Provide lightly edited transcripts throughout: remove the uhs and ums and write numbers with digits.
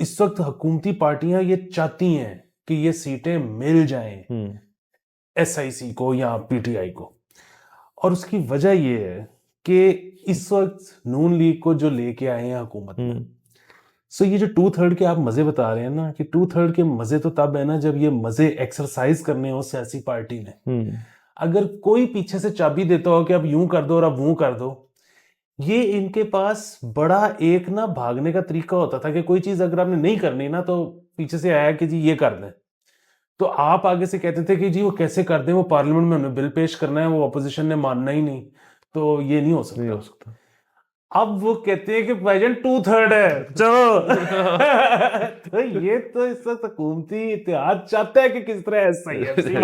इस वक्त हुकूमती पार्टियां ये चाहती हैं कि ये सीटें मिल जाएं एसआईसी को या पीटीआई को, और उसकी वजह ये है कि इस वक्त नून लीग को जो लेके आए हैं हुकूमत में, सो ये जो 2/3 के आप मजे बता रहे हैं ना, कि 2/3 के मजे तो तब है ना जब ये मजे एक्सरसाइज करने हो सियासी पार्टी ने। अगर कोई पीछे से चाबी देता हो कि अब यूं कर दो और अब वो कर दो, ये इनके पास बड़ा एक ना भागने का तरीका होता था कि कोई चीज अगर आपने नहीं करनी ना तो पीछे से आया कि जी ये कर दें, तो आप आगे से कहते थे कि जी वो कैसे कर दें, वो पार्लियामेंट में उन्हें बिल पेश करना है, वो ऑपोजिशन ने मानना ही नहीं, तो ये नहीं हो सकता। अब वो कहते हैं कि भाईजान 2/3 है चलो तो ये तो इस वक्त हुकूमती इत्तेहाद चाहता है कि किस तरह एसआईएफसी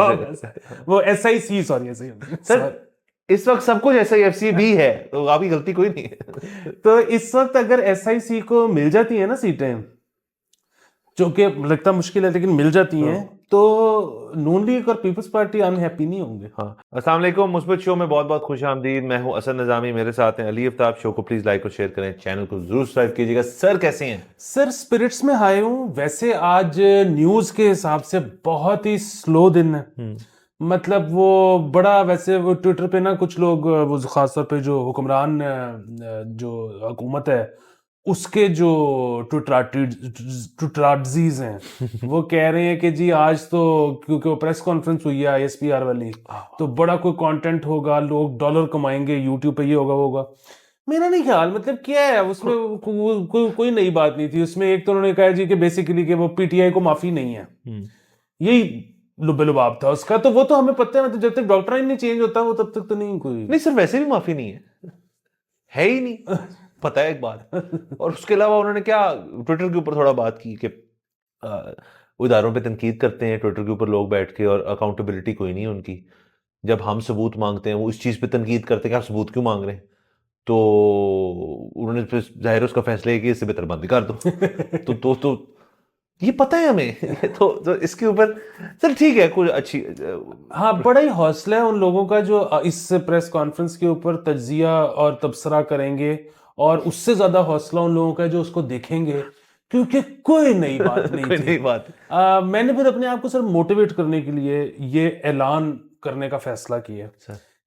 वो एसआईसी सॉरी सर इस वक्त सब कुछ एसआईएफसी भी है, तो आपकी गलती कोई नहीं है। तो इस वक्त अगर एसआईसी को मिल जाती है ना सीटें, जो कि लगता मुश्किल है लेकिन मिल जाती हैं, तो नून लीग और पीपल्स पार्टी अनहैप्पी नहीं होंगे। हाँ, अस्सलाम वालेकुम, मुस्बत शो में बहुत बहुत खुश आमदीद। मैं हूं असद निजामी, मेरे साथ हैं अली आफ्ताब। शो को प्लीज लाइक और शेयर करें, चैनल को जरूर सब्सक्राइब कीजिएगा। सर कैसे हैं? सर स्पिरिट्स में हाई हूँ। वैसे आज न्यूज के हिसाब से बहुत ही स्लो दिन है, मतलब वो बड़ा, वैसे वो ट्विटर पे ना कुछ लोग, वो खासतौर पे जो हुक्मरान जो हुकूमत है उसके जो ट्विटराजीज हैं वो कह रहे हैं कि जी आज तो क्योंकि वो प्रेस कॉन्फ्रेंस हुई है आईएसपीआर वाली, तो बड़ा कोई कंटेंट होगा, लोग डॉलर कमाएंगे यूट्यूब पे, ये होगा वो होगा। मेरा नहीं ख्याल, मतलब क्या है उसमें कोई नई बात नहीं थी उसमें। एक तो उन्होंने कहा जी कि बेसिकली कि वो पीटीआई को माफी नहीं है, यही लुबेलुबाब था उसका, तो वो तो हमें पता है, मतलब जब तक डॉक्ट्राइन नहीं चेंज होता वो तब तक तो नहीं कोई नहीं सर, वैसे भी माफी नहीं है ही नहीं पता है एक बात। और उसके अलावा उन्होंने क्या ट्विटर के ऊपर थोड़ा बात की कि इदारों पे तनकीद करते हैं ट्विटर के ऊपर लोग बैठ के, और अकाउंटेबिलिटी कोई नहीं है उनकी। जब हम सबूत मांगते हैं वो इस चीज पे तनकीद करते हैं कि आप सबूत क्यों मांग रहे हैं, तो उन्होंने फिर जाहिर उसका फैसला है कि इससे बेहतर बंद कर दो। तो ये पता है हमें तो इसके ऊपर सर ठीक है कुछ अच्छी। हाँ, बड़ा ही हौसला है उन लोगों का जो इस प्रेस कॉन्फ्रेंस के ऊपर तज्जिया और तबसरा करेंगे, और उससे ज्यादा हौसला उन लोगों का है जो उसको देखेंगे, क्योंकि कोई नई बात नहीं कोई थी। नई बात। मैंने फिर अपने आप को सर मोटिवेट करने के लिए ये ऐलान करने का फैसला किया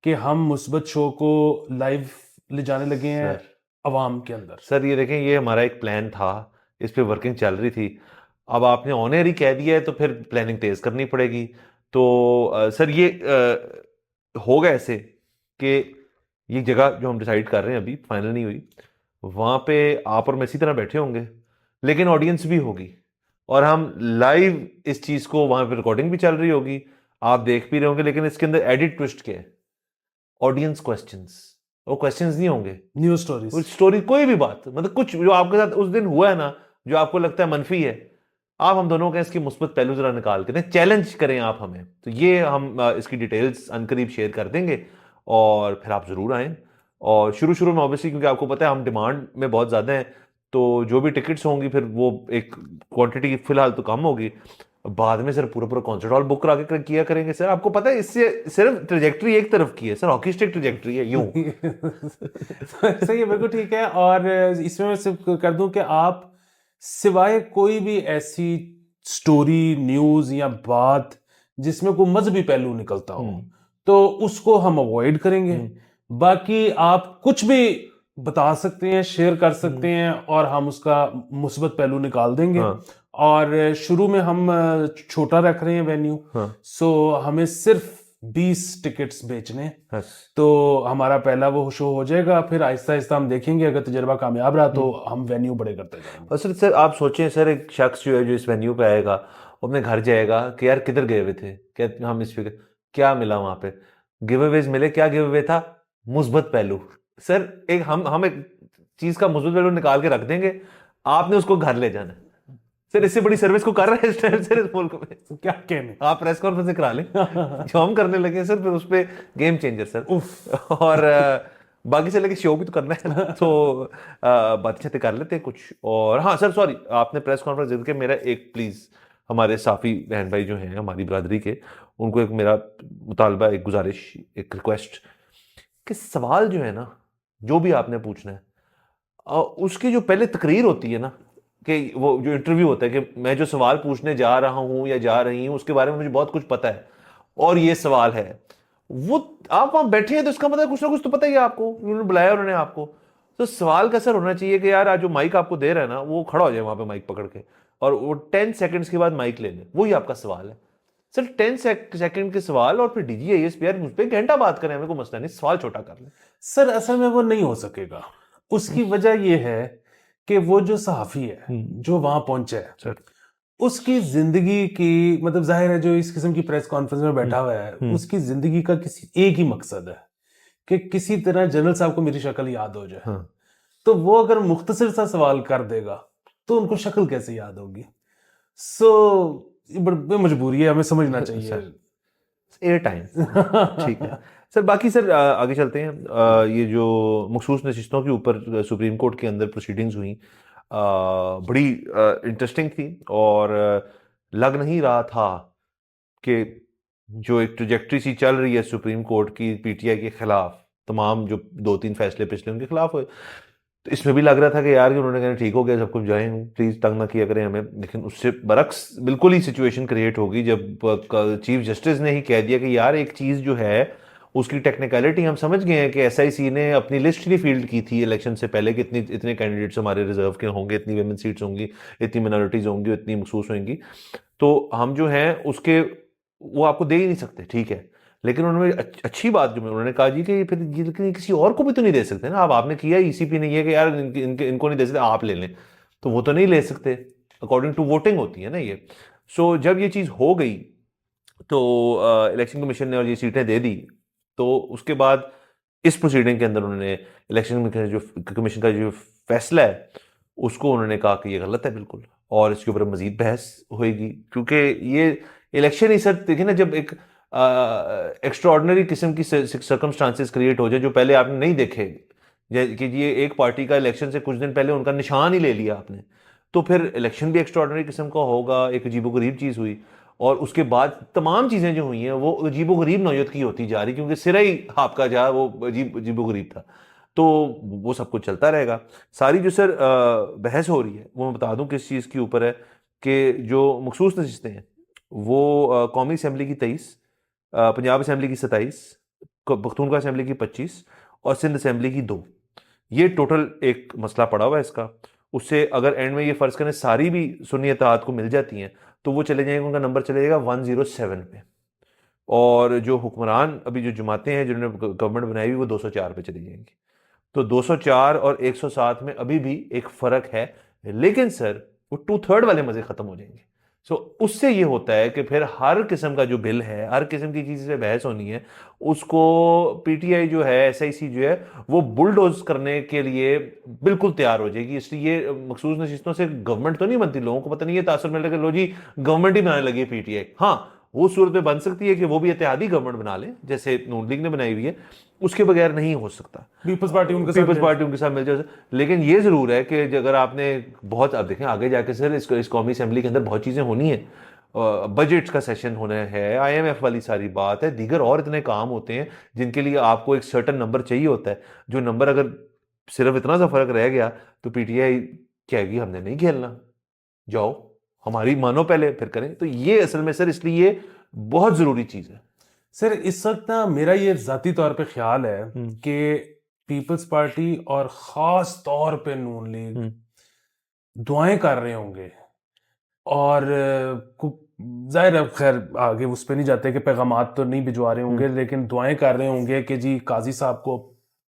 कि हम मुस्बत शो को लाइव ले जाने लगे हैं अवाम के अंदर। सर ये देखें, ये हमारा एक प्लान था, इस पे वर्किंग चल रही थी। अब आपने ऑन एयर ही कह दिया है तो फिर प्लानिंग तेज करनी पड़ेगी। तो सर ये होगा ऐसे कि ये जगह जो हम डिसाइड कर रहे हैं अभी फाइनल नहीं हुई, वहां पे आप और मैं इसी तरह बैठे होंगे, लेकिन ऑडियंस भी होगी, और हम लाइव इस चीज को, वहां पे रिकॉर्डिंग भी चल रही होगी, आप देख भी रहे होंगे, लेकिन इसके अंदर एडिट ट्विस्ट क्या है, ऑडियंस क्वेश्चंस। वो क्वेश्चंस नहीं होंगे, न्यूज स्टोरी, कोई भी बात, मतलब कुछ जो आपके साथ उस दिन हुआ है ना, जो आपको लगता है मनफी है, आप हम दोनों का इसकी मुस्बत पहलू जरा निकाल के दें, चैलेंज करें आप हमें। तो ये हम इसकी डिटेल्स अनकरीब शेयर कर देंगे, और फिर आप जरूर आएं। और शुरू शुरू में ऑब्वियसली, क्योंकि आपको पता है हम डिमांड में बहुत ज्यादा हैं, तो जो भी टिकट्स होंगी फिर वो एक क्वांटिटी फिलहाल तो कम होगी, बाद में सर पूरा पूरा कॉन्सर्ट हॉल बुक करा के किया करेंगे। सर आपको पता है इससे सिर्फ ट्रेजेक्ट्री एक तरफ की है सर, हॉकी स्टिक ट्रेजेक्ट्री है यूं। सही है, बिल्कुल ठीक है। और इसमें मैं सिर्फ कर दूं कि आप सिवाय कोई भी ऐसी स्टोरी, न्यूज या बात जिसमें कोई मजहबी पहलू निकलता हो, तो उसको हम अवॉइड करेंगे। बाकी आप कुछ भी बता सकते हैं, शेयर कर सकते हैं, और हम उसका मुस्बत पहलू निकाल देंगे। और शुरू में हम छोटा रख रहे हैं वेन्यू, सो हमें सिर्फ 20 टिकट्स बेचने, तो हमारा पहला वो शो हो जाएगा, फिर आहिस्ता आहिस्ता हम देखेंगे, अगर तजर्बा कामयाब रहा तो हम वेन्यू बड़े करते जाएंगे। और सर आप सोचें सर, एक शख्स जो है जो इस वेन्यू पे आएगा, वो अपने घर जाएगा कि यार किधर गए हुए थे, क्या हम इस पे क्या मिला वहां पे, गिव अवेज मिले, क्या गिव अवे था, मुस्बत पहलू। सर एक हम एक चीज का मुस्बत पहलू निकाल के रख देंगे, आपने उसको घर ले जाना। सर इससे बड़ी सर्विस को कर रहे हैं इस टाइम सर इस मुल्क में, क्या कहने, आप प्रेस कॉन्फ्रेंस करा लें जो हम करने लगे हैं सर, फिर उस पर गेम चेंजर सर। और बाकी से लेके शो भी तो करना है ना, तो बातें छतें कर लेते हैं कुछ। और हाँ सर सॉरी, आपने प्रेस कॉन्फ्रेंस जिद के, मेरा एक प्लीज हमारे साफी बहन भाई जो हैं हमारी बरादरी के, उनको एक मेरा मुतालबा, एक गुजारिश, एक रिक्वेस्ट, कि सवाल जो है ना, जो भी आपने पूछना है, उसकी जो पहले तकरीर होती है ना, कि वो जो इंटरव्यू होता है कि मैं जो सवाल पूछने जा रहा हूं या जा रही हूं उसके बारे में मुझे बहुत कुछ पता है और ये सवाल है, वो आप वहां बैठे हैं तो इसका मतलब कुछ ना कुछ तो पता ही है आपको, उन्होंने बुलाया उन्होंने आपको। तो सवाल का असर होना चाहिए कि यार आज जो माइक आपको दे रहा है ना वो खड़ा हो जाए वहां पे माइक पकड़ के और वो 10 सेकंड्स के बाद माइक ले ले, वही आपका सवाल है। सर 10 सेकंड के सवाल और फिर डीजी एएसपीआर मुझ पे घंटा बात करें, हमें कोई मसला नहीं, सवाल छोटा कर ले। सर असल में वो नहीं हो सकेगा। उसकी वजह ये है कि वो जो सहाफी है जो वहां पहुंचा है सर उसकी जिंदगी की, मतलब जाहिर है जो इस किस्म की प्रेस कॉन्फ्रेंस में बैठा हुआ है उसकी जिंदगी का किसी एक ही मकसद है कि किसी तरह जनरल साहब को मेरी शक्ल याद हो जाए। हाँ। तो वो अगर मुख्तसर सा सवाल कर देगा तो उनको शक्ल कैसे याद होगी? सो बड़ी मजबूरी है, हमें समझना चाहिए। एयर टाइम ठीक है सर। बाकी सर आगे चलते हैं। ये जो मखसूस नशिस्तों के ऊपर सुप्रीम कोर्ट के अंदर प्रोसीडिंग्स हुई, बड़ी इंटरेस्टिंग थी और लग नहीं रहा था कि जो एक ट्रजेक्टरी सी चल रही है सुप्रीम कोर्ट की पीटीआई के खिलाफ, तमाम जो 2-3 फैसले पिछले उनके खिलाफ हुए, तो इसमें भी लग रहा था कि यार कि उन्होंने कहना ठीक हो गया सब कुछ, जाए प्लीज तंग ना किया करें हमें। लेकिन उससे बरक्स बिल्कुल ही सिचुएशन क्रिएट होगी जब चीफ जस्टिस ने ही कह दिया कि यार एक चीज जो है उसकी टेक्निकलिटी हम समझ गए हैं कि एसआईसी ने अपनी लिस्ट ही फील्ड की थी इलेक्शन से पहले कि इतने कैंडिडेट्स हमारे रिजर्व के होंगे, इतनी वेमेन सीट्स होंगी, इतनी मिनॉरिटीज होंगी, इतनी मखसूस होंगी, तो हम जो हैं उसके वो आपको दे ही नहीं सकते, ठीक है। लेकिन उन्होंने अच्छी बात जो उन्होंने कहा जी कि फिर ये लेकिन किसी और को भी तो नहीं दे सकते ना, अब आपने किया ईसीपी नहीं है कि यार इनको नहीं दे सकते आप ले लें, तो वो तो नहीं ले सकते, अकॉर्डिंग टू वोटिंग होती है ना ये। सो जब ये चीज़ हो गई तो इलेक्शन कमीशन ने और ये सीटें दे दी, तो उसके बाद इस प्रोसीडिंग के अंदर उन्होंने इलेक्शन कमीशन का जो फैसला है उसको उन्होंने कहा कि ये गलत है बिल्कुल, और इसके ऊपर मजीद बहस होएगी, क्योंकि ये इलेक्शन ही सर देखिए ना, जब एक एक्स्ट्राऑर्डिनरी किस्म की सर्कमस्टांसेस क्रिएट हो जाए जो पहले आपने नहीं देखे, कि ये एक पार्टी का इलेक्शन से कुछ दिन पहले उनका निशान ही ले लिया आपने, तो फिर इलेक्शन भी एक्स्ट्राऑर्डिनरी किस्म का होगा, एक अजीबोगरीब चीज़ हुई। और उसके बाद तमाम चीज़ें जो हुई हैं वो अजीबोगरीब नौयत की होती जा रही, क्योंकि सिरा ही आपका जो है वो अजीबोगरीब था, तो वो सब कुछ चलता रहेगा। सारी जो सर बहस हो रही है वो मैं बता दूं किस चीज़ के ऊपर है, कि जो मखसूस नशिस्तें हैं वो कौमी असम्बली की 23, पंजाब असम्बली की 27, पख्तूनख्वा असम्बली की 25 और सिंध असम्बली की 2, ये टोटल एक मसला पड़ा हुआ है इसका। उससे अगर एंड में ये फर्ज करें सारी भी सुन्नी इत्तेहाद को मिल जाती हैं तो वो चले जाएंगे, उनका नंबर चले जाएगा 107 पे, और जो हुक्मरान अभी जो जमातें हैं जिन्होंने गवर्नमेंट बनाई हुई वो 204 पे चली जाएंगी। तो 204 और 107 में अभी भी एक फर्क है, लेकिन सर वो 2/3 वाले मजे खत्म हो जाएंगे। सो उससे ये होता है कि फिर हर किस्म का जो बिल है, हर किस्म की चीज़ से बहस होनी है, उसको पीटीआई जो है, एसआईसी जो है, वो बुलडोज करने के लिए बिल्कुल तैयार हो जाएगी। इसलिए मखसूस नशिस्तों से गवर्नमेंट तो नहीं बनती, लोगों को पता नहीं है, तासुर मिल रहा है लो जी गवर्नमेंट ही बनाने लगी है पीटीआई। हाँ, वो सूरत में बन सकती है कि वो भी इत्तेहादी गवर्नमेंट बना ले जैसे नून लीग ने बनाई हुई है, उसके बगैर नहीं हो सकता। पीपल्स पार्टी उनके साथ मिल जाए। लेकिन ये जरूर है कि अगर आपने बहुत, आप देखें आगे जाके सर इस कौमी असेंबली के अंदर बहुत चीजें होनी है, बजट का सेशन होना है, आईएमएफ वाली सारी बात है, दीगर और इतने काम होते हैं जिनके लिए आपको एक सर्टन नंबर चाहिए होता है, जो नंबर अगर सिर्फ इतना सा फर्क रह गया तो पीटीआई कहेगी हमने नहीं खेलना, जाओ हमारी मानो पहले फिर करें। तो ये असल में सर इसलिए बहुत जरूरी चीज है। सर इस वक्त ना मेरा ये जाती तौर पे ख्याल है कि पीपल्स पार्टी और खास तौर पे नून लीग दुआएं कर रहे होंगे, और जाहिर है खैर आगे उस पर नहीं जाते कि पैगामात तो नहीं भिजवा रहे होंगे, लेकिन दुआएं कर रहे होंगे कि जी काजी साहब को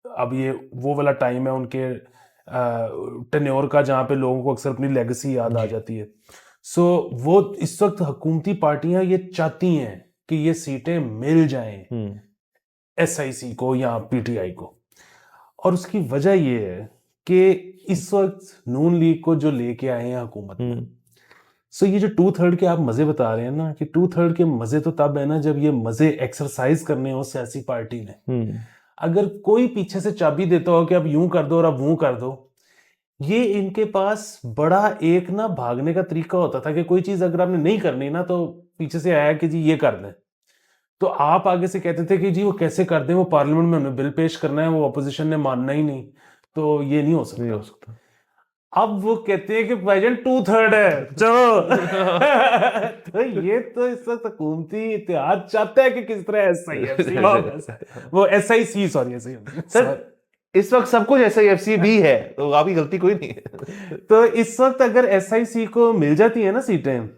अब ये वो वाला टाइम है उनके टेन्योर का जहाँ पे लोगों को अक्सर अपनी लेगेसी याद आ जाती है। सो वो इस वक्त हुकूमती पार्टियां ये चाहती हैं कि ये सीटें मिल जाएं एसआईसी को या पीटीआई को, और उसकी वजह ये है कि इस वक्त नून लीग को जो लेके आए हैं हुकूमत में, सो ये जो 2/3 के आप मजे बता रहे हैं ना, कि 2/3 के मजे तो तब है ना जब ये मजे एक्सरसाइज करने हो सियासी पार्टी ने। अगर कोई पीछे से चाबी देता हो कि अब यूं कर दो और अब वो कर दो, ये इनके पास बड़ा एक ना भागने का तरीका होता था कि कोई चीज अगर आपने नहीं करनी ना तो पीछे से आया कि जी ये कर दें, तो आप आगे से कहते थे कि जी वो कैसे कर दें, वो पार्लियामेंट में हमें बिल पेश करना है, वो अपोजिशन ने मानना ही नहीं, तो ये नहीं हो सकता। अब वो कहते हैं कि भाईजान 2/3 है, चलो। तो ये तो इस वक्त हुकूमती इत्तेहाद चाहता है कि किस तरह SIFC वापस, वो SIC, सॉरी सर इस वक्त सब कुछ SIFC भी है, तो आपकी गलती कोई नहीं है। तो इस वक्त अगर SIC को मिल जाती है ना सीटें,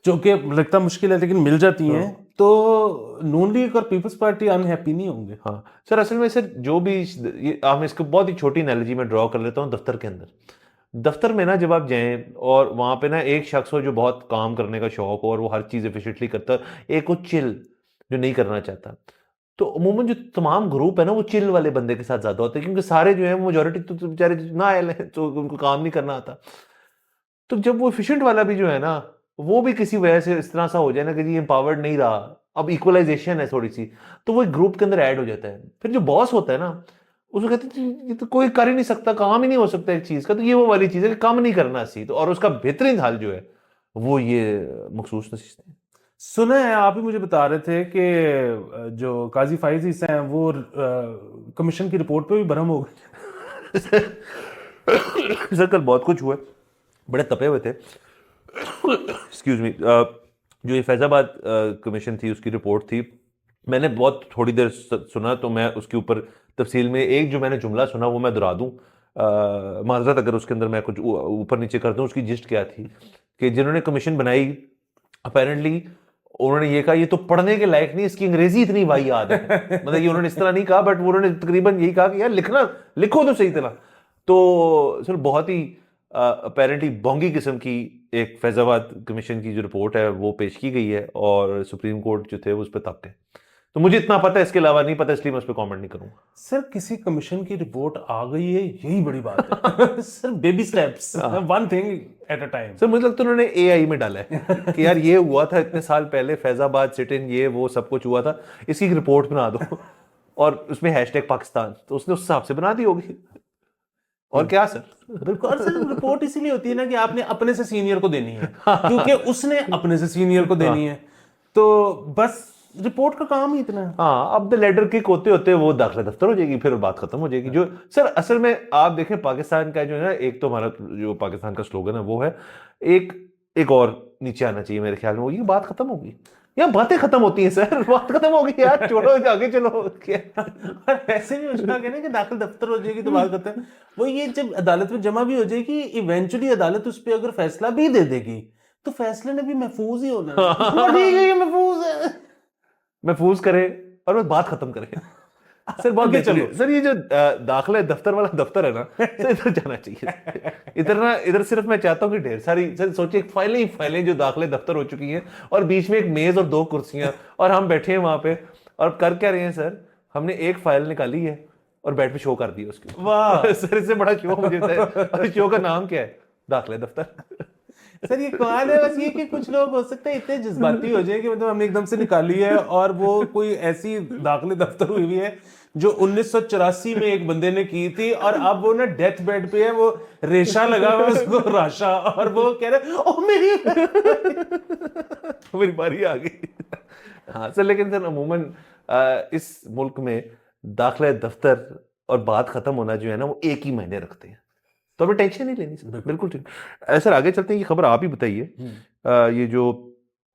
जो कि लगता मुश्किल है लेकिन मिल जाती हैं, तो नून लीग और पीपल्स पार्टी अनहैप्पी नहीं होंगे। हाँ सर, असल में सर जो भी आप इसको बहुत ही छोटी एनालॉजी में ड्रॉ कर लेता हूँ। दफ्तर के अंदर, दफ्तर में ना जब आप जाएं और वहां पे ना एक शख्स हो जो बहुत काम करने का शौक हो और वो हर चीज एफिशिएंटली करता है, एक वो चिल जो नहीं करना चाहता, तो अमूमन जो तमाम ग्रुप है ना वो चिल वाले बंदे के साथ ज्यादा होते हैं, क्योंकि सारे जो है मेजोरिटी तो बेचारे ना आए हैं, तो उनको काम नहीं करना आता। तो जब वो एफिशिएंट वाला भी जो है ना, वो भी किसी वजह से इस तरह सा हो जाए ना कि जी एम्पावर्ड नहीं रहा, अब इक्वलाइजेशन है थोड़ी सी, तो वो एक ग्रुप के अंदर ऐड हो जाता है। फिर जो बॉस होता है ना, उसको कहते हैं ये तो कोई कर ही नहीं सकता, काम ही नहीं हो सकता एक चीज का, तो ये वो वाली चीज है कि काम नहीं करना सी। तो और उसका बेहतरीन हाल जो है वो ये मखसूस नशीस्तें। सुना है, आप ही मुझे बता रहे थे कि जो काजी फाइज ईसा हैं वो कमीशन की रिपोर्ट पे भी बरहम हो गए। सर कल बहुत कुछ हुआ, बड़े तपे हुए थे। Excuse me. जो ये फैजाबाद कमीशन थी उसकी रिपोर्ट थी, मैंने बहुत थोड़ी देर सुना, तो मैं उसके ऊपर तफसील में एक जो मैंने जुमला सुना वो मैं दोहरा दूं। माजरत अगर उसके अंदर मैं कुछ ऊपर नीचे कर दूं। उसकी जिस्ट क्या थी कि जिन्होंने कमीशन बनाई, अपेरेंटली उन्होंने ये कहा ये तो पढ़ने के लायक नहीं, इसकी अंग्रेजी इतनी वाहियात है। मतलब ये उन्होंने इस तरह नहीं कहा, बट उन्होंने तकरीबन यही कहा कि यार लिखना लिखो तो सही तरह। तो सर बहुत ही अपेरेंटली बोंगी किस्म की एक फैजाबाद कमीशन की जो रिपोर्ट है वो पेश की गई है, और सुप्रीम कोर्ट जो थे वो उस पर तक है। तो मुझे इतना पता है, इसके अलावा नहीं पता, इसलिए मैं उस पर कमेंट नहीं करूंगा। सर किसी कमीशन की रिपोर्ट आ गई है, यही बड़ी बात है। Sir baby steps, one thing at a time. Sir मुझे लगता है उन्होंने AI में डाला है कि यार ये हुआ था इतने साल पहले, फैजाबाद सिट इन ये वो सब कुछ हुआ था, इसकी रिपोर्ट बना दो और उसमें #पाकिस्तान, तो उसने उस हिसाब से बना दी होगी। और क्या सर? बिल्कुल। और सर रिपोर्ट इसीलिए होती है ना कि आपने अपने से सीनियर को देनी है, क्योंकि उसने अपने से सीनियर को देनी है, तो बस रिपोर्ट का काम ही इतना है। हाँ, अब द लेडर किक होते होते वो दाखिला दफ्तर हो जाएगी, फिर बात खत्म हो जाएगी। जो सर असल में आप देखें पाकिस्तान का जो है ना, एक तो हमारा जो पाकिस्तान का स्लोगन है वो है एक और नीचे आना चाहिए मेरे ख्याल में, वो ये बात खत्म होगी। यहाँ बातें खत्म होती हैं सर, बात खत्म होगी यार, छोड़ो आगे चलो। ऐसे भी उसका कहना है कि दाखिल दफ्तर हो जाएगी तो बात करते हैं, वो ये जब अदालत में जमा भी हो जाएगी, इवेंचुअली अदालत उस पर अगर फैसला भी दे देगी तो फैसले ने भी महफूज ही होना है। ठीक है, ये महफूज है, महफूज करे और बस बात खत्म करे। सर बहुत चलो सर, ये जो दाखिला दफ्तर वाला दफ्तर है ना सर, इधर जाना चाहिए। इधर ना, इधर सिर्फ मैं चाहता हूँ कि ढेर सारी, सर सोचिए फाइलें ही फाइलें जो दाखिले दफ्तर हो चुकी हैं, और बीच में एक मेज और 2 कुर्सियां, और हम बैठे हैं वहां पे, और कर क्या रहे हैं सर, हमने एक फाइल निकाली है और बैठ पे शो कर दिया उसकी। वाह सर इससे बड़ा शो मुझे है। शो का नाम क्या है? दाखिले दफ्तर। सर ये कमाल है। बस ये कि कुछ लोग हो सकते हैं इतने जज्बाती हो जाए कि मतलब हमने एकदम से निकाली है, और वो कोई ऐसी दाखिले दफ्तर हुई हुई है जो 1984 में एक बंदे ने की थी, और अब वो ना डेथ बेड पे है, वो रेशा लगा हुआ उसको राशा, और वो कह रहे ओ मेरी बारी आ गई। हाँ सर, लेकिन सर अमूमन इस मुल्क में दाखिला दफ्तर और बात खत्म होना जो है ना वो एक ही महीने रखते हैं, तो हमें टेंशन नहीं लेनी सर। बिल्कुल ठीक। सर आगे चलते हैं, ये खबर आप ही बताइए। ये जो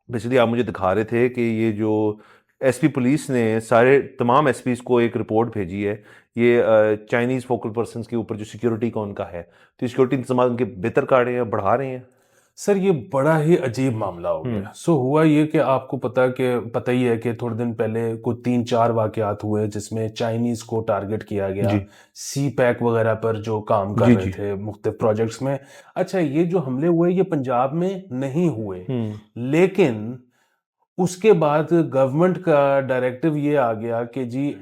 बेसिकली आप मुझे दिखा रहे थे कि ये जो SP पुलिस ने सारे तमाम SPs को एक रिपोर्ट भेजी है, ये चाइनीज फोकल पर्सन्स के ऊपर जो सिक्योरिटी का उनका है, तो सिक्योरिटी इंतजाम उनके बेहतर कर रहे हैं, बढ़ा रहे हैं। सर ये बड़ा ही अजीब मामला हो गया। सो हुआ ये कि आपको पता ही है कि थोड़े दिन पहले कुछ 3-4 वाकयात हुए जिसमें चाइनीज को टारगेट किया गया, CPEC वगैरह पर जो काम कर रहे थे मुख्तलिफ प्रोजेक्ट्स में। अच्छा, ये जो हमले हुए ये पंजाब में नहीं हुए, लेकिन उसके बाद गवर्नमेंट का डायरेक्टिव ये आ गया कि जी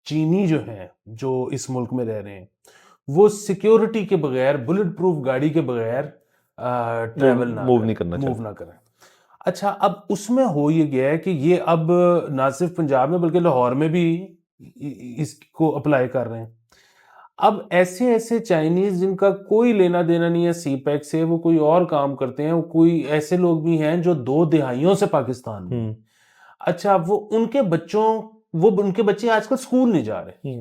चीनी जो हैं जो इस मुल्क में रह रहे हैं वो सिक्योरिटी के बगैर, बुलेट प्रूफ गाड़ी के बगैर ट्रैवल मूव ना करें। अच्छा, अब उसमें हो ये गया है कि ये अब ना सिर्फ पंजाब में बल्कि लाहौर में भी इसको अप्लाई कर रहे हैं। अब ऐसे चाइनीज जिनका कोई लेना देना नहीं है CPEC से, वो कोई और काम करते हैं, वो कोई ऐसे लोग भी हैं जो 2 दिहाइयों से पाकिस्तान में। अच्छा, वो उनके बच्चे आजकल स्कूल नहीं जा रहे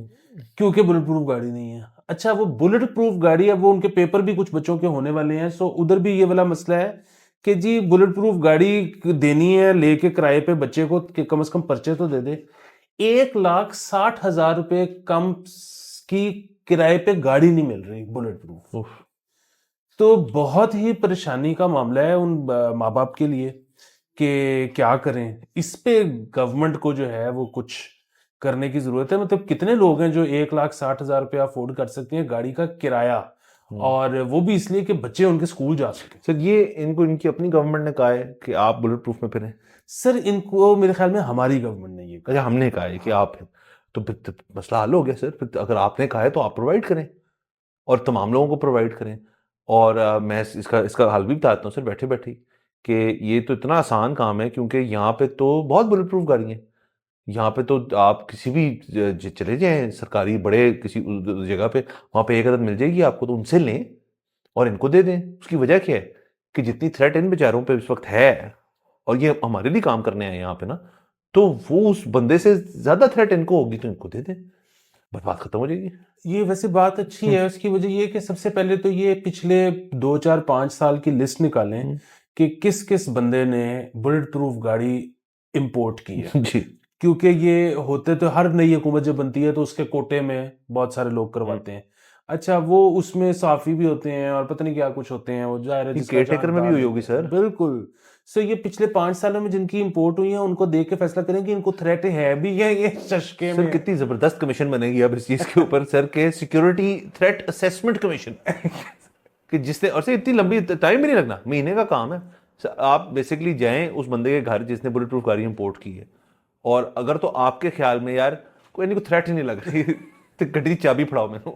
क्योंकि बुलेट प्रूफ गाड़ी नहीं है। अच्छा, वो बुलेट प्रूफ गाड़ी है, वो उनके पेपर भी कुछ बच्चों के होने वाले हैं, सो उधर भी ये वाला मसला है कि जी बुलेट प्रूफ गाड़ी देनी है लेके किराए पे बच्चे को, कि कम से कम पर्चे तो दे दे। 1,60,000 रुपए कम की किराए पे गाड़ी नहीं मिल रही बुलेट प्रूफ। तो बहुत ही परेशानी का मामला है उन माँ बाप के लिए कि क्या करें। इस पे गवर्नमेंट को जो है वो कुछ करने की जरूरत है। मतलब कितने लोग हैं जो 1,60,000 रुपया अफोर्ड कर सकते हैं गाड़ी का किराया, और वो भी इसलिए कि बच्चे उनके स्कूल जा सके। सर ये इनको इनकी अपनी गवर्नमेंट ने कहा है कि आप बुलेट प्रूफ में फिरें? सर इनको मेरे ख्याल में हमारी गवर्नमेंट ने ये कहा। अच्छा, हमने कहा है कि आप, तो फिर तो मसला हल हो गया सर। फिर अगर आपने कहा है तो आप प्रोवाइड करें और तमाम लोगों को प्रोवाइड करें। और मैं इसका हल भी बताता हूँ सर बैठे बैठे कि ये तो इतना आसान काम है, क्योंकि यहाँ पे तो बहुत बुलेट प्रूफ गाड़ी हैं। यहाँ पे तो आप किसी भी चले जाएं सरकारी बड़े किसी जगह पे, वहाँ पे एक आदत मिल जाएगी आपको, तो उनसे लें और इनको दे दें। उसकी वजह क्या है कि जितनी थ्रेट इन बेचारों पे इस वक्त है, और ये हमारे लिए काम करने आए यहाँ पे ना, तो वो उस बंदे से ज्यादा थ्रेट इनको होगी, तो इनको दे दें, बस बात खत्म हो जाएगी। ये वैसे बात अच्छी है। उसकी वजह ये कि सबसे पहले तो ये पिछले 2, 4, 5 साल की लिस्ट निकालें कि किस किस बंदे ने बुलेट प्रूफ गाड़ी इंपोर्ट की है। जी। क्योंकि ये होते तो हर नई हुकूमत जब बनती है तो उसके कोटे में बहुत सारे लोग करवाते हैं। अच्छा, वो उसमें साफी भी होते हैं और पता नहीं क्या कुछ होते हैं, वो जाहिर है जिसका केयरटेकर में भी हुई होगी सर। बिल्कुल। सो ये पिछले 5 सालों में जिनकी इंपोर्ट हुई है उनको देख के फैसला करें कि इनको थ्रेट है भी या ये चस्के सर में। कितनी जबरदस्त कमीशन बनेगी अब इस चीज के ऊपर सर, के सिक्योरिटी थ्रेट असेसमेंट कमीशन कि जिसने, और सर इतनी लंबी टाइम भी नहीं लगना, महीने का काम है। सर आप बेसिकली जाएं उस बंदे के घर जिसने बुलेट प्रूफ गाड़ी इंपोर्ट की है, और अगर तो आपके ख्याल में यार कोई इनको थ्रेट ही नहीं लग रही तो गड्डी की चाबी फड़ाओ मैंने,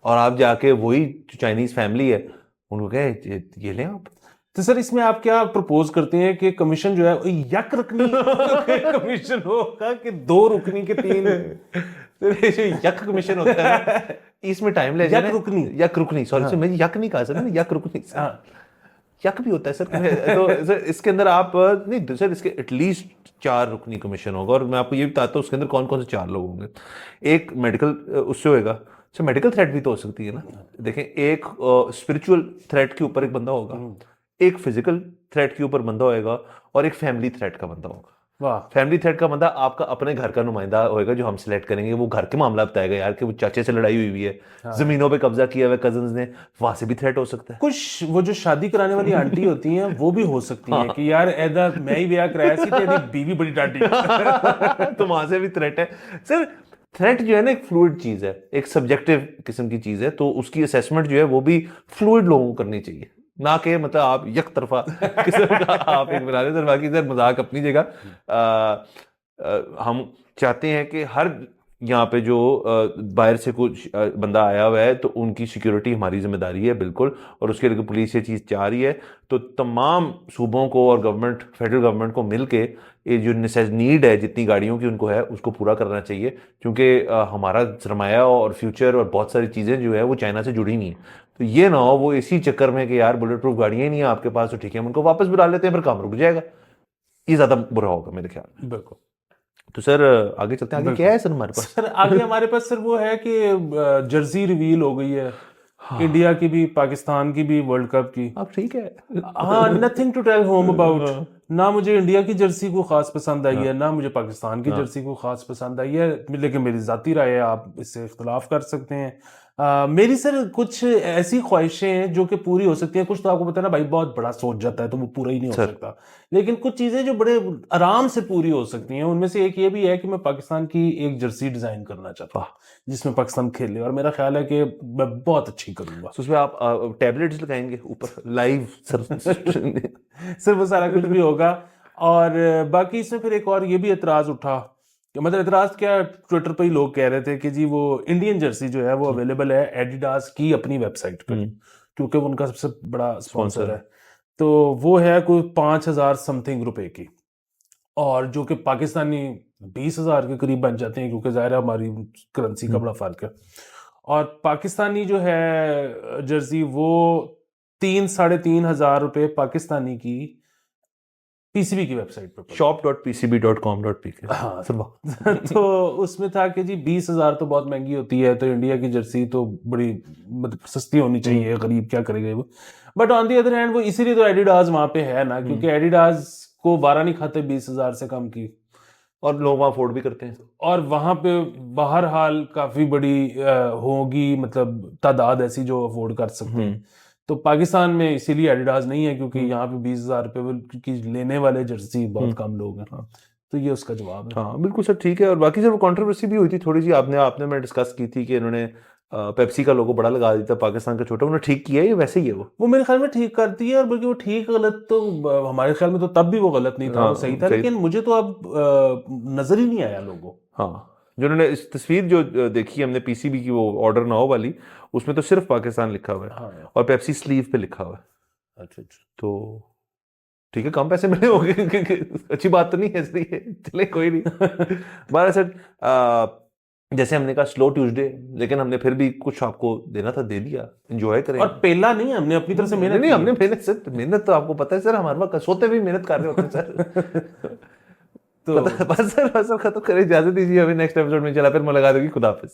और आप जाके वही जो चाइनीज फैमिली है उनको कहे ये लें आप। तो सर इसमें आप क्या प्रपोज करते हैं कि कमीशन जो है वो यक रुकनी कमीशन होगा कि 2 रुकनी के 3? जो यक कमीशन होता है ना, इसमें टाइम ले यक रुकनी, यक रुकनी, सॉरी सर मैं यक नहीं कहा सर, मैंने यक रुकनी, यक भी होता है सर। तो सर इसके अंदर आप नहीं सर, इसके एटलीस्ट 4 रुकनी कमीशन होगा, और मैं आपको ये बताता हूँ उसके अंदर कौन कौन से 4 लोग होंगे। एक मेडिकल उससे होएगा सर, मेडिकल थ्रेट भी तो हो सकती है ना। देखें, एक स्पिरिचुअल थ्रेट के ऊपर एक बंदा होगा, एक फिजिकल थ्रेट के ऊपर बंदा होएगा, और एक फैमिली थ्रेट का बंदा होगा। फैमिली थ्रेट का बंदा आपका अपने घर का नुमाइंदा होएगा जो हम सिलेक्ट करेंगे, वो घर के मामला बताएगा यार कि वो चाचे से लड़ाई हुई है, जमीनों पे कब्जा किया हुआ कजन्स ने, वहां से भी थ्रेट हो सकता है। कुछ वो जो शादी कराने वाली आंटी होती हैं वो भी हो सकती हैं कि यार ऐदा मैं ही ब्याह कराया सी तेरी बीवी बड़ी डांटी तो वहां से भी थ्रेट है सर। थ्रेट जो है ना एक फ्लूइड चीज है, एक सब्जेक्टिव किस्म की चीज है, तो उसकी असेसमेंट जो है वो भी फ्लूइड लोगों को करनी चाहिए, ना कि मतलब आप एक तरफा किस्म का आप एक बना रहे सर। बाकी सर मजाक अपनी जगह। हम चाहते हैं कि हर यहाँ पे जो बाहर से कुछ बंदा आया हुआ है तो उनकी सिक्योरिटी हमारी जिम्मेदारी है बिल्कुल, और उसके लिए पुलिस ये चीज़ चाह रही है। तो तमाम सूबों को और गवर्नमेंट, फेडरल गवर्नमेंट को मिलके ये जो नीड है जितनी गाड़ियों की उनको है उसको पूरा करना चाहिए, क्योंकि हमारा सरमाया और फ्यूचर और बहुत सारी चीज़ें जो है वो चाइना से जुड़ी नहीं है। तो ये ना हो वो इसी चक्कर में कि यार बुलेट प्रूफ गाड़ियाँ ही नहीं है आपके पास, तो ठीक है हम उनको वापस बुला लेते हैं, फिर काम रुक जाएगा। ये ज़्यादा बुरा होगा मेरे ख्याल में। बिल्कुल। तो सर आगे चलते हैं, आगे क्या है सर हमारे पास? सर आगे हमारे पास सर वो है कि जर्सी रिवील हो गई है, इंडिया की भी पाकिस्तान की भी वर्ल्ड कप की। अब ठीक है, हाँ, nothing to tell home about. ना मुझे इंडिया की जर्सी को खास पसंद आई है, ना मुझे पाकिस्तान की जर्सी को खास पसंद आई है, लेकिन मेरी जाती राय है, आप इससे इख्तलाफ कर सकते हैं। मेरी सर कुछ ऐसी ख्वाहिशें हैं जो कि पूरी हो सकती हैं, कुछ तो आपको पता है ना भाई बहुत बड़ा सोच जाता है तो वो पूरा ही नहीं हो सकता, लेकिन कुछ चीजें जो बड़े आराम से पूरी हो सकती हैं, उनमें से एक ये भी है कि मैं पाकिस्तान की एक जर्सी डिजाइन करना चाहता हूँ जिसमें पाकिस्तान खेले, और मेरा ख्याल है कि मैं बहुत अच्छी करूंगा। उसमें आप टैबलेट्स लगाएंगे ऊपर लाइव सर? सर वो सारा कुछ भी होगा। और बाकी इसमें फिर एक और ये भी एतराज उठा, मतलब एतराज क्या, ट्विटर पर ही लोग कह रहे थे कि जी वो इंडियन जर्सी जो है वो अवेलेबल है एडिडास की अपनी वेबसाइट पर, क्योंकि वो उनका सबसे बड़ा स्पॉन्सर है, तो वो है कोई 5,000 समथिंग रुपए की, और जो कि पाकिस्तानी 20,000 के करीब बन जाते हैं, क्योंकि ज़ाहिर है हमारी करेंसी का बड़ा फर्क है। और पाकिस्तानी जो है जर्सी वो 3-3,500 रुपए पाकिस्तानी की पीसीबी की वेबसाइट पे। shop.pcb.com.pk। हाँ तो उसमें था कि जी 20,000 तो बहुत महंगी होती है, तो इंडिया की जर्सी तो बड़ी मतलब सस्ती होनी चाहिए, गरीब क्या करेगा वो। But on the other hand वो इसीलिए तो एडिडास वहां पे है ना, क्योंकि एडिडास को 12 नहीं खाते 20,000 से कम की, और लोग वहाँ अफोर्ड भी करते हैं। और वहां पे बहरहाल काफी बड़ी होगी मतलब तादाद ऐसी जो अफोर्ड कर सकते हैं। तो पाकिस्तान में इसीलिए एडिडास नहीं है, क्योंकि यहाँ पे 20,000 रुपये की लेने वाले जर्सी बहुत कम लोग हैं। तो ये उसका जवाब है। हाँ बिल्कुल सर, ठीक है। और बाकी सर वो कंट्रोवर्सी भी हुई थी थोड़ी सी, आपने मैं डिस्कस की थी कि इन्होंने पेप्सी का लोगो बड़ा लगा दिया था पाकिस्तान का छोटा, उन्होंने ठीक किया है या वैसे ही है वो? मेरे ख्याल में ठीक करती है, और बल्कि वो ठीक गलत तो हमारे ख्याल में तो तब भी वो गलत नहीं था, वो सही था, लेकिन मुझे तो अब नजर ही नहीं आया लोगो। हाँ, जो उन्होंने इस तस्वीर जो देखी हमने पीसीबी की, वो ऑर्डर नाउ वाली, उसमें तो सिर्फ पाकिस्तान लिखा हुआ है। हाँ। और पेप्सी स्लीव पे लिखा हुआ है। अच्छा, तो ठीक है, कम पैसे मिले होंगे अच्छी बात तो नहीं है इसलिए, चले कोई नहीं। हमारा सर जैसे हमने कहा स्लो ट्यूसडे, लेकिन हमने फिर भी कुछ आपको देना था, दे दिया, एंजॉय करें। और पेला नहीं, हमने अपनी तरफ से मेहनत नहीं, हमने मेहनत तो आपको पता है सर, हमारे वक्त सोते भी मेहनत कर रहे होते हैं सर। तो बस सर खत्म करें, इजाजत दीजिए, अभी नेक्स्ट एपिसोड में चला फिर मुलाकात होगी। खुदा हाफिज।